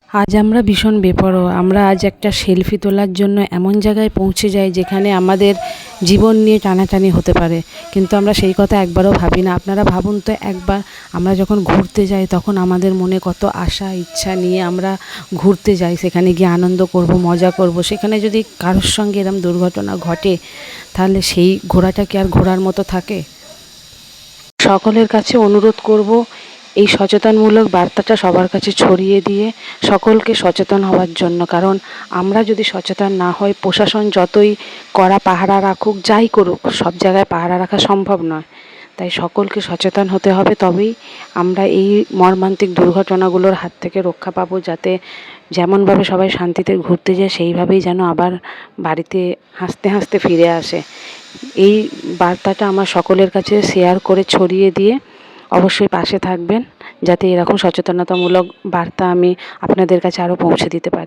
আজ আমরা ভীষণ বেপরোয়া। আমরা আজ একটা সেলফি তোলার জন্য এমন জায়গায় পৌঁছে যাই যেখানে আমাদের জীবন নিয়ে টানাটানি হতে পারে, কিন্তু আমরা সেই কথা একবারও ভাবি না। আপনারা ভাবুন তো একবার, আমরা যখন ঘুরতে যাই তখন আমাদের মনে কত আশা ইচ্ছা নিয়ে আমরা ঘুরতে যাই, সেখানে গিয়ে আনন্দ করব, মজা করব। সেখানে যদি কারোর সঙ্গে এরম দুর্ঘটনা ঘটে, তাহলে সেই ঘোরাটা কি আর ঘোরার মতো থাকে? সকলের কাছে অনুরোধ করব, এই সচেতনমূলক বার্তাটা সবার কাছে ছড়িয়ে দিয়ে সকলকে সচেতন হওয়ার জন্য। কারণ আমরা যদি সচেতন না হই, প্রশাসন যতই কড়া পাহারা রাখুক, যাই করুক, সব জায়গায় পাহারা রাখা সম্ভব নয়। তাই সকলকে সচেতন হতে হবে, তবেই আমরা এই মর্মান্তিক দুর্ঘটনাগুলোর হাত থেকে রক্ষা পাবো। যাতে যেমনভাবে সবাই শান্তিতে ঘুরতে যায়, সেইভাবেই যেন আবার বাড়িতে হাসতে হাসতে ফিরে আসে। এই বার্তাটা আমার সকলের কাছে শেয়ার করে ছড়িয়ে দিয়ে অবশ্যই পাশে থাকবেন, যাতে এরকম সচেতনতামূলক বার্তা আমি আপনাদের কাছে আরও পৌঁছে দিতে পারি।